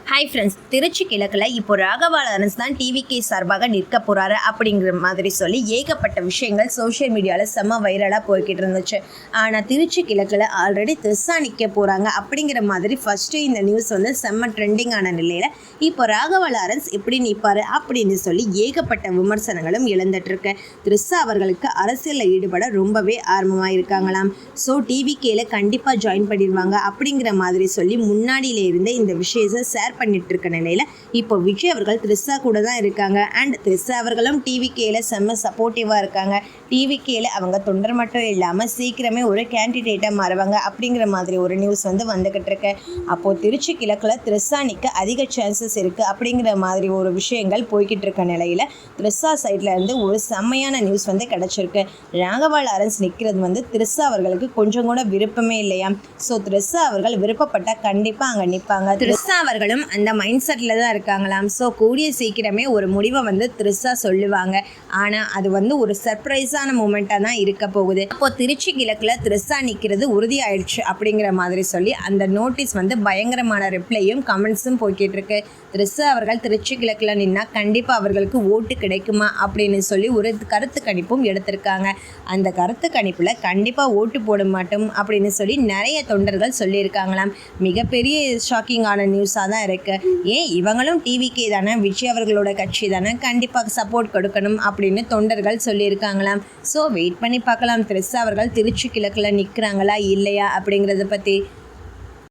Hi friends, Trichy கிழக்கில் இப்போ Raghava Lawrence தான் டிவிகே சார்பாக நிற்க போகிறாரு அப்படிங்கிற மாதிரி சொல்லி ஏகப்பட்ட விஷயங்கள் சோஷியல் மீடியாவில் செம்ம வைரலாக போய்கிட்டு இருந்துச்சு. ஆனால் திருச்சி கிழக்கில் ஆல்ரெடி திரிஷா நிற்க போகிறாங்க அப்படிங்கிற மாதிரி ஃபஸ்ட்டு இந்த நியூஸ் வந்து செம்ம ட்ரெண்டிங் ஆன நிலையில் இப்போ ராகவா லாரன்ஸ் எப்படி நிற்பார் அப்படின்னு சொல்லி ஏகப்பட்ட விமர்சனங்களும் எழுந்துட்டுருக்கு. திரிஷா அவர்களுக்கு அரசியலில் ஈடுபட ரொம்பவே ஆர்வமாக இருக்காங்களாம். ஸோ டிவிகேல கண்டிப்பாக ஜாயின் பண்ணிடுவாங்க அப்படிங்கிற மாதிரி சொல்லி முன்னாடியில இருந்தே இந்த விஷயத்தை ஷேர் பண்ணிட்டு இருக்க நிலையில இப்போ விஜய் அவர்கள் திரிஷா கூட தான் இருக்காங்க. அண்ட் திரிஷா அவர்களும் டிவிகேல செம்ம சப்போர்ட்டிவா இருக்காங்க. டிவிகேல அவங்க தொண்டர் மட்டும் இல்லாம சீக்கிரமே ஒரு கேண்டிடேட்டா மாறுவாங்க அப்படிங்கிற மாதிரி ஒரு நியூஸ் வந்து வந்துகிட்டு இருக்கு. அப்போ திருச்சி கிழக்குல திரிஷா நிக்க அதிக சான்சஸ் இருக்கு அப்படிங்கிற மாதிரி ஒரு விஷயங்கள் போய்கிட்டு இருக்க நிலையில திரிஷா சைட்ல இருந்து ஒரு செம்மையான நியூஸ் வந்து கிடைச்சிருக்கு. ராகவா லாரன்ஸ் நிற்கிறது வந்து திரிஷா அவர்களுக்கு கொஞ்சம் கூட விருப்பமே இல்லையா. ஸோ திரிஷா அவர்கள் விருப்பப்பட்ட கண்டிப்பா அங்க நிற்பாங்க. திரிஷா அவர்களும் அந்த மைண்ட் செட்டில் தான் இருக்காங்களாம். ஸோ கூடிய சீக்கிரமே ஒரு முடிவை வந்து திரிஷா சொல்லுவாங்க. ஆனால் அது வந்து ஒரு சர்ப்ரைஸான மூமெண்ட்டாக தான் இருக்க போகுது. அப்போ திருச்சி கிழக்கில் திரிஷா நிற்கிறது உறுதியாயிடுச்சு அப்படிங்கிற மாதிரி சொல்லி அந்த நோட்டீஸ் வந்து பயங்கரமான ரிப்ளையும் கமெண்ட்ஸும் போய்கிட்டு இருக்கு. திரிஷா அவர்கள் திருச்சி கிழக்கில் நின்னா கண்டிப்பாக அவர்களுக்கு ஓட்டு கிடைக்குமா அப்படின்னு சொல்லி ஒரு கருத்து கணிப்பும் எடுத்திருக்காங்க. அந்த கருத்து கணிப்பில் கண்டிப்பாக ஓட்டு போட மாட்டோம் அப்படின்னு சொல்லி நிறைய தொண்டர்கள் சொல்லியிருக்காங்களாம். மிகப்பெரிய ஷாக்கிங்கான நியூஸாக தான் இருக்குது. ஏன் இவங்களும் டிவிகே தானே, விஜய் அவர்களோட கட்சி தானே, கண்டிப்பாக சப்போர்ட் கொடுக்கணும் அப்படின்னு தொண்டர்கள் சொல்லியிருக்காங்களாம். ஸோ வெயிட் பண்ணி பார்க்கலாம் திரிஷா அவர்கள் திருச்சி கிழக்கில் நிற்கிறாங்களா இல்லையா அப்படிங்கிறத பற்றி.